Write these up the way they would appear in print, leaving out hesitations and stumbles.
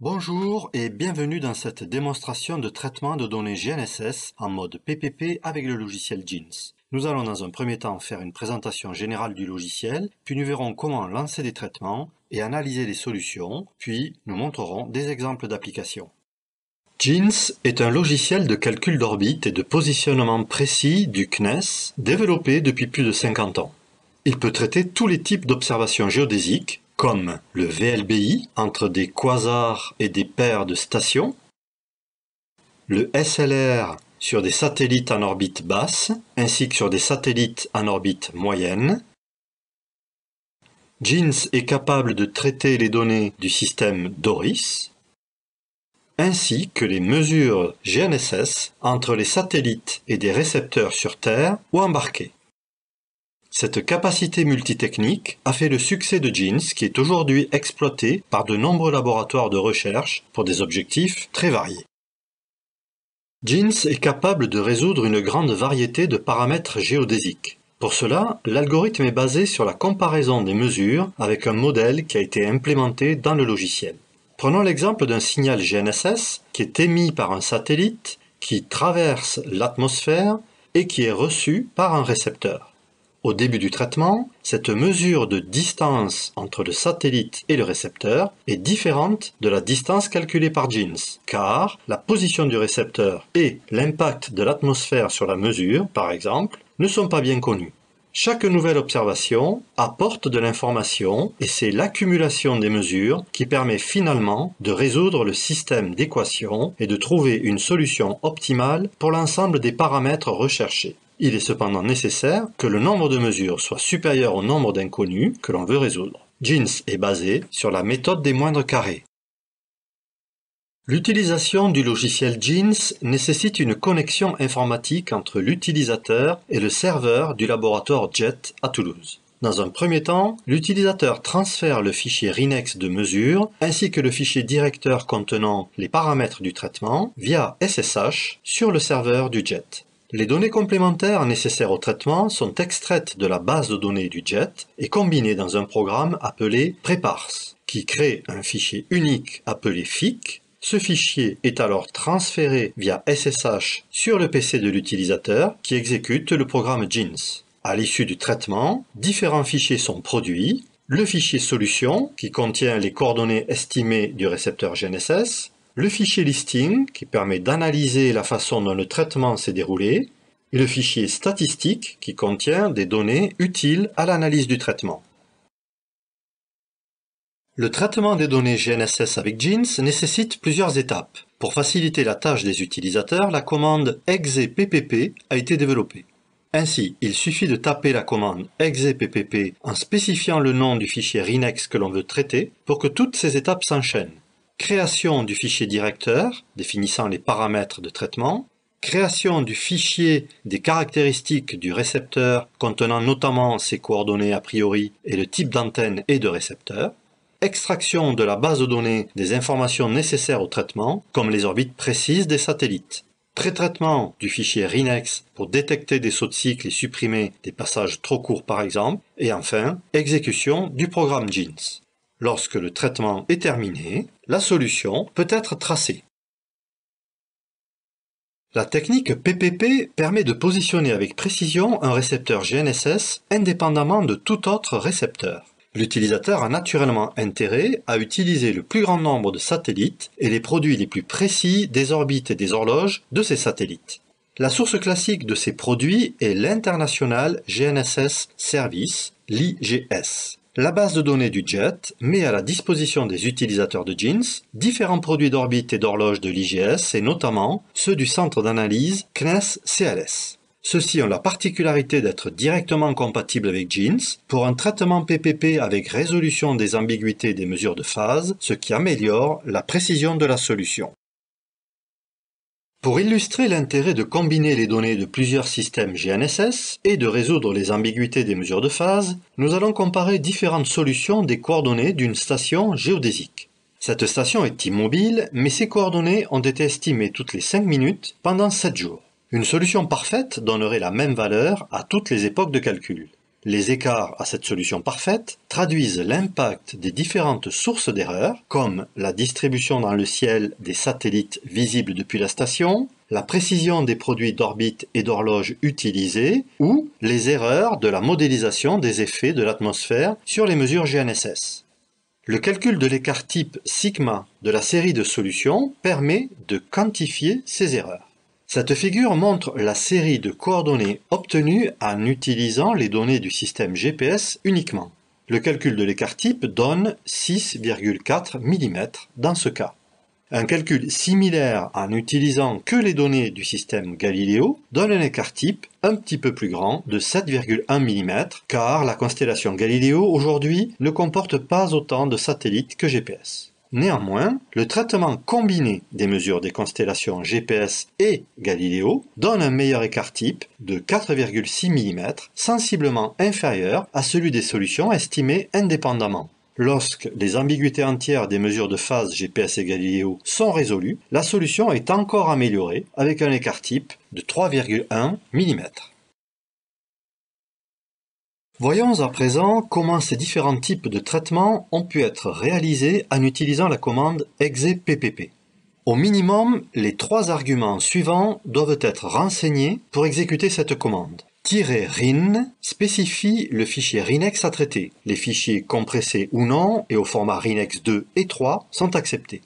Bonjour et bienvenue dans cette démonstration de traitement de données GNSS en mode PPP avec le logiciel Jeans. Nous allons dans un premier temps faire une présentation générale du logiciel, puis nous verrons comment lancer des traitements et analyser les solutions, puis nous montrerons des exemples d'applications. Jeans est un logiciel de calcul d'orbite et de positionnement précis du CNES développé depuis plus de 50 ans. Il peut traiter tous les types d'observations géodésiques, comme le VLBI entre des quasars et des paires de stations, le SLR sur des satellites en orbite basse, ainsi que sur des satellites en orbite moyenne. Jeans est capable de traiter les données du système DORIS, ainsi que les mesures GNSS entre les satellites et des récepteurs sur Terre ou embarqués. Cette capacité multitechnique a fait le succès de Jeans qui est aujourd'hui exploité par de nombreux laboratoires de recherche pour des objectifs très variés. Jeans est capable de résoudre une grande variété de paramètres géodésiques. Pour cela, l'algorithme est basé sur la comparaison des mesures avec un modèle qui a été implémenté dans le logiciel. Prenons l'exemple d'un signal GNSS qui est émis par un satellite qui traverse l'atmosphère et qui est reçu par un récepteur. Au début du traitement, cette mesure de distance entre le satellite et le récepteur est différente de la distance calculée par Jeans, car la position du récepteur et l'impact de l'atmosphère sur la mesure, par exemple, ne sont pas bien connus. Chaque nouvelle observation apporte de l'information et c'est l'accumulation des mesures qui permet finalement de résoudre le système d'équations et de trouver une solution optimale pour l'ensemble des paramètres recherchés. Il est cependant nécessaire que le nombre de mesures soit supérieur au nombre d'inconnus que l'on veut résoudre. Jeans est basé sur la méthode des moindres carrés. L'utilisation du logiciel Jeans nécessite une connexion informatique entre l'utilisateur et le serveur du laboratoire JET à Toulouse. Dans un premier temps, l'utilisateur transfère le fichier RINEX de mesure ainsi que le fichier directeur contenant les paramètres du traitement via SSH sur le serveur du JET. Les données complémentaires nécessaires au traitement sont extraites de la base de données du JET et combinées dans un programme appelé Preparse, qui crée un fichier unique appelé FIC. Ce fichier est alors transféré via SSH sur le PC de l'utilisateur qui exécute le programme Jeans. À l'issue du traitement, différents fichiers sont produits. Le fichier solution qui contient les coordonnées estimées du récepteur GNSS, le fichier listing qui permet d'analyser la façon dont le traitement s'est déroulé, et le fichier statistique qui contient des données utiles à l'analyse du traitement. Le traitement des données GNSS avec Jeans nécessite plusieurs étapes. Pour faciliter la tâche des utilisateurs, la commande exeppp a été développée. Ainsi, il suffit de taper la commande exeppp en spécifiant le nom du fichier RINEX que l'on veut traiter pour que toutes ces étapes s'enchaînent. Création du fichier directeur, définissant les paramètres de traitement, création du fichier des caractéristiques du récepteur contenant notamment ses coordonnées a priori et le type d'antenne et de récepteur, extraction de la base de données des informations nécessaires au traitement, comme les orbites précises des satellites, pré-traitement du fichier RINEX pour détecter des sauts de cycle et supprimer des passages trop courts par exemple, et enfin, exécution du programme Jeans. Lorsque le traitement est terminé, la solution peut être tracée. La technique PPP permet de positionner avec précision un récepteur GNSS indépendamment de tout autre récepteur. L'utilisateur a naturellement intérêt à utiliser le plus grand nombre de satellites et les produits les plus précis des orbites et des horloges de ces satellites. La source classique de ces produits est l'International GNSS Service, l'IGS. La base de données du JET met à la disposition des utilisateurs de Jeans différents produits d'orbite et d'horloge de l'IGS et notamment ceux du centre d'analyse CNES-CLS. Ceux-ci ont la particularité d'être directement compatibles avec Jeans pour un traitement PPP avec résolution des ambiguïtés des mesures de phase, ce qui améliore la précision de la solution. Pour illustrer l'intérêt de combiner les données de plusieurs systèmes GNSS et de résoudre les ambiguïtés des mesures de phase, nous allons comparer différentes solutions des coordonnées d'une station géodésique. Cette station est immobile, mais ses coordonnées ont été estimées toutes les 5 minutes pendant 7 jours. Une solution parfaite donnerait la même valeur à toutes les époques de calcul. Les écarts à cette solution parfaite traduisent l'impact des différentes sources d'erreurs, comme la distribution dans le ciel des satellites visibles depuis la station, la précision des produits d'orbite et d'horloge utilisés, ou les erreurs de la modélisation des effets de l'atmosphère sur les mesures GNSS. Le calcul de l'écart type sigma de la série de solutions permet de quantifier ces erreurs. Cette figure montre la série de coordonnées obtenues en utilisant les données du système GPS uniquement. Le calcul de l'écart type donne 6,4 mm dans ce cas. Un calcul similaire en utilisant que les données du système Galileo donne un écart type un petit peu plus grand de 7,1 mm car la constellation Galileo aujourd'hui ne comporte pas autant de satellites que GPS. Néanmoins, le traitement combiné des mesures des constellations GPS et Galileo donne un meilleur écart type de 4,6 mm, sensiblement inférieur à celui des solutions estimées indépendamment. Lorsque les ambiguïtés entières des mesures de phase GPS et Galileo sont résolues, la solution est encore améliorée avec un écart type de 3,1 mm. Voyons à présent comment ces différents types de traitements ont pu être réalisés en utilisant la commande exeppp. Au minimum, les trois arguments suivants doivent être renseignés pour exécuter cette commande. -rin spécifie le fichier RINEX à traiter. Les fichiers compressés ou non et au format RINEX 2 et 3 sont acceptés.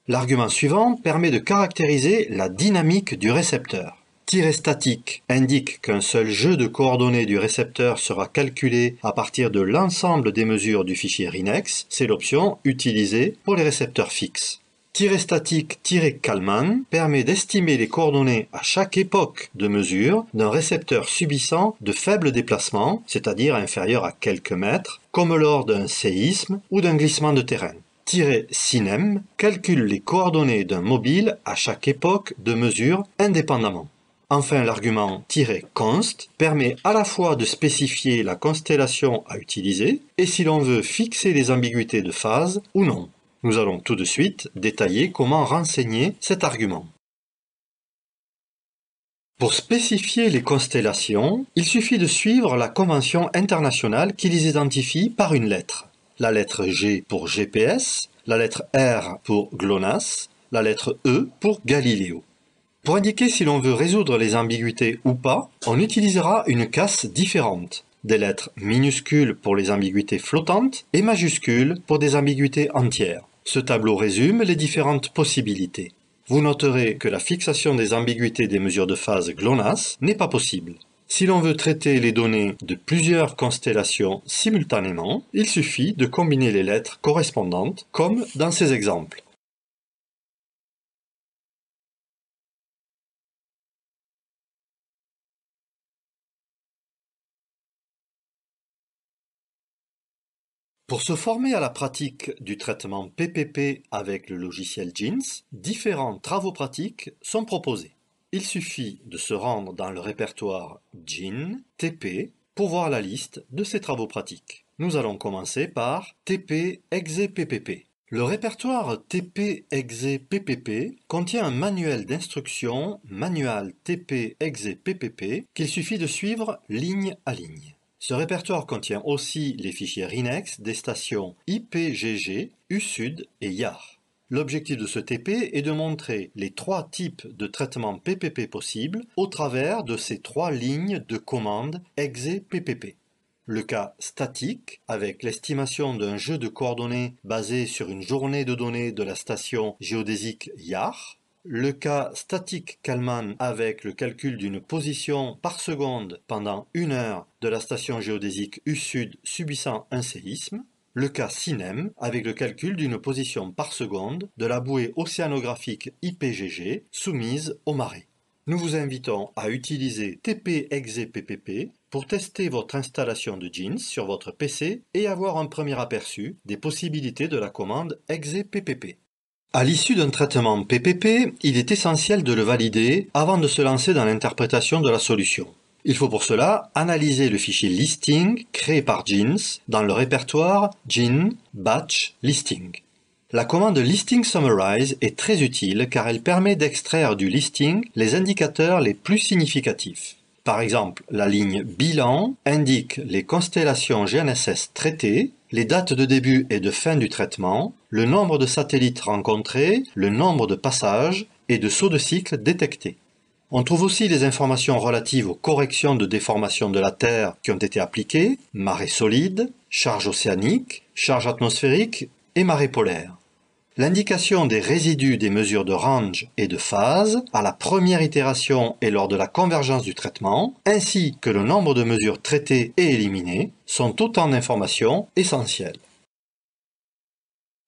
L'argument suivant permet de caractériser la dynamique du récepteur. -statique indique qu'un seul jeu de coordonnées du récepteur sera calculé à partir de l'ensemble des mesures du fichier RINEX, c'est l'option utilisée pour les récepteurs fixes. -statique-Kalman permet d'estimer les coordonnées à chaque époque de mesure d'un récepteur subissant de faibles déplacements, c'est-à-dire inférieurs à quelques mètres, comme lors d'un séisme ou d'un glissement de terrain. -sinem calcule les coordonnées d'un mobile à chaque époque de mesure indépendamment. Enfin, l'argument -const permet à la fois de spécifier la constellation à utiliser et si l'on veut fixer les ambiguïtés de phase ou non. Nous allons tout de suite détailler comment renseigner cet argument. Pour spécifier les constellations, il suffit de suivre la convention internationale qui les identifie par une lettre. La lettre G pour GPS, la lettre R pour GLONASS, la lettre E pour Galileo. Pour indiquer si l'on veut résoudre les ambiguïtés ou pas, on utilisera une casse différente. Des lettres minuscules pour les ambiguïtés flottantes et majuscules pour des ambiguïtés entières. Ce tableau résume les différentes possibilités. Vous noterez que la fixation des ambiguïtés des mesures de phase GLONASS n'est pas possible. Si l'on veut traiter les données de plusieurs constellations simultanément, il suffit de combiner les lettres correspondantes, comme dans ces exemples. Pour se former à la pratique du traitement PPP avec le logiciel JINS, différents travaux pratiques sont proposés. Il suffit de se rendre dans le répertoire JIN TP pour voir la liste de ces travaux pratiques. Nous allons commencer par TP EXE-PPP. Le répertoire TP EXE-PPP contient un manuel d'instruction Manual TP EXE-PPP qu'il suffit de suivre ligne à ligne. Ce répertoire contient aussi les fichiers RINEX des stations IPGG, USUD et YAR. L'objectif de ce TP est de montrer les trois types de traitements PPP possibles au travers de ces trois lignes de commande EXE-PPP. Le cas statique, avec l'estimation d'un jeu de coordonnées basé sur une journée de données de la station géodésique YAR. Le cas statique Kalman avec le calcul d'une position par seconde pendant 1 heure de la station géodésique USUD subissant un séisme. Le cas SINEM avec le calcul d'une position par seconde de la bouée océanographique IPGG soumise aux marées. Nous vous invitons à utiliser TP EXE-PPP pour tester votre installation de JINS sur votre PC et avoir un premier aperçu des possibilités de la commande EXE-PPP. À l'issue d'un traitement PPP, il est essentiel de le valider avant de se lancer dans l'interprétation de la solution. Il faut pour cela analyser le fichier listing créé par JINS dans le répertoire JIN Batch Listing. La commande Listing Summarize est très utile car elle permet d'extraire du listing les indicateurs les plus significatifs. Par exemple, la ligne bilan indique les constellations GNSS traitées, les dates de début et de fin du traitement, le nombre de satellites rencontrés, le nombre de passages et de sauts de cycle détectés. On trouve aussi les informations relatives aux corrections de déformation de la Terre qui ont été appliquées, marée solide, charge océanique, charge atmosphérique et marée polaire. L'indication des résidus des mesures de range et de phase à la première itération et lors de la convergence du traitement, ainsi que le nombre de mesures traitées et éliminées, sont autant d'informations essentielles.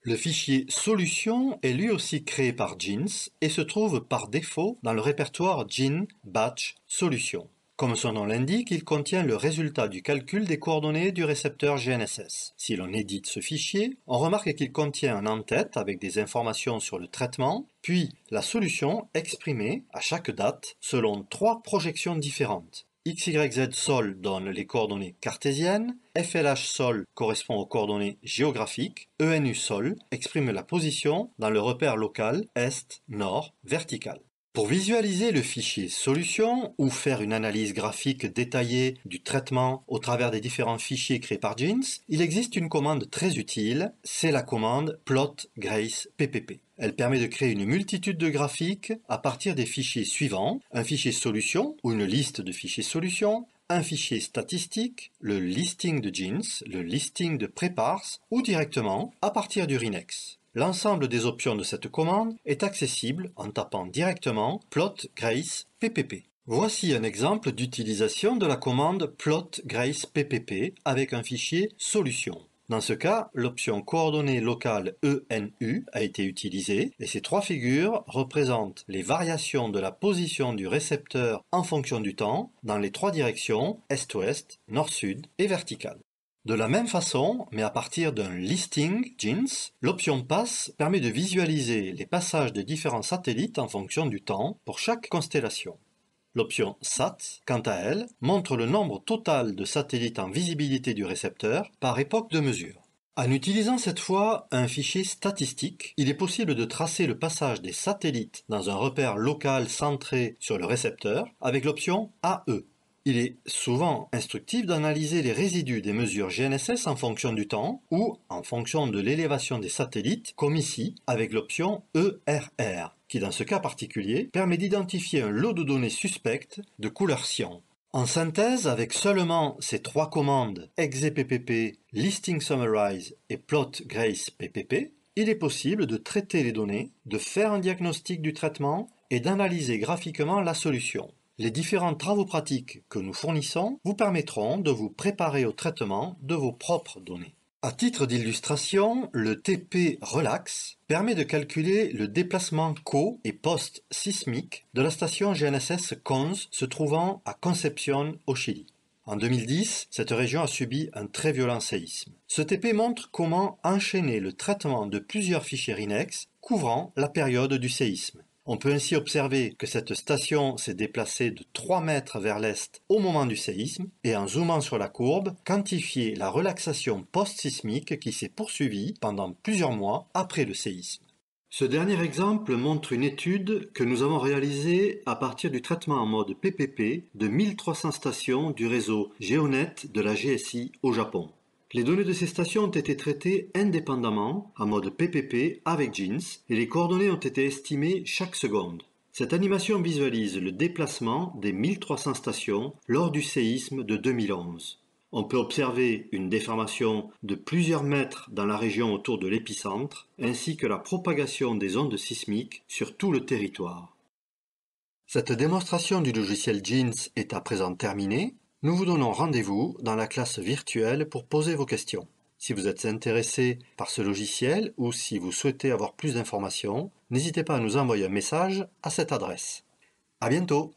Le fichier solution est lui aussi créé par GINS et se trouve par défaut dans le répertoire GIN Batch Solution. Comme son nom l'indique, il contient le résultat du calcul des coordonnées du récepteur GNSS. Si l'on édite ce fichier, on remarque qu'il contient un en-tête avec des informations sur le traitement, puis la solution exprimée à chaque date selon 3 projections différentes. XYZ sol donne les coordonnées cartésiennes, FLH sol correspond aux coordonnées géographiques, ENU sol exprime la position dans le repère local est-nord vertical. Pour visualiser le fichier solution ou faire une analyse graphique détaillée du traitement au travers des différents fichiers créés par GINS, il existe une commande très utile, c'est la commande plot_grace_ppp. Elle permet de créer une multitude de graphiques à partir des fichiers suivants, un fichier solution ou une liste de fichiers solutions, un fichier statistique, le listing de GINS, le listing de preparse ou directement à partir du Rinex. L'ensemble des options de cette commande est accessible en tapant directement plot_grace_ppp. Voici un exemple d'utilisation de la commande plot_grace_ppp avec un fichier solution. Dans ce cas, l'option coordonnées locales ENU a été utilisée et ces 3 figures représentent les variations de la position du récepteur en fonction du temps dans les 3 directions est-ouest, nord-sud et verticale. De la même façon, mais à partir d'un listing GINS, l'option pass permet de visualiser les passages de différents satellites en fonction du temps pour chaque constellation. L'option SAT, quant à elle, montre le nombre total de satellites en visibilité du récepteur par époque de mesure. En utilisant cette fois un fichier statistique, il est possible de tracer le passage des satellites dans un repère local centré sur le récepteur avec l'option AE. Il est souvent instructif d'analyser les résidus des mesures GNSS en fonction du temps ou en fonction de l'élévation des satellites, comme ici avec l'option ERR, qui dans ce cas particulier permet d'identifier un lot de données suspectes de couleur cyan. En synthèse, avec seulement ces 3 commandes exeppp, listing summarize et plot_grace_ppp, il est possible de traiter les données, de faire un diagnostic du traitement et d'analyser graphiquement la solution. Les différents travaux pratiques que nous fournissons vous permettront de vous préparer au traitement de vos propres données. À titre d'illustration, le TP Relax permet de calculer le déplacement co- et post-sismique de la station GNSS CONS se trouvant à Concepción au Chili. En 2010, cette région a subi un très violent séisme. Ce TP montre comment enchaîner le traitement de plusieurs fichiers Rinex couvrant la période du séisme. On peut ainsi observer que cette station s'est déplacée de 3 mètres vers l'est au moment du séisme et en zoomant sur la courbe, quantifier la relaxation post-sismique qui s'est poursuivie pendant plusieurs mois après le séisme. Ce dernier exemple montre une étude que nous avons réalisée à partir du traitement en mode PPP de 1300 stations du réseau GeoNet de la GSI au Japon. Les données de ces stations ont été traitées indépendamment, en mode PPP avec GINS, et les coordonnées ont été estimées chaque seconde. Cette animation visualise le déplacement des 1300 stations lors du séisme de 2011. On peut observer une déformation de plusieurs mètres dans la région autour de l'épicentre, ainsi que la propagation des ondes sismiques sur tout le territoire. Cette démonstration du logiciel GINS est à présent terminée. Nous vous donnons rendez-vous dans la classe virtuelle pour poser vos questions. Si vous êtes intéressé par ce logiciel ou si vous souhaitez avoir plus d'informations, n'hésitez pas à nous envoyer un message à cette adresse. À bientôt!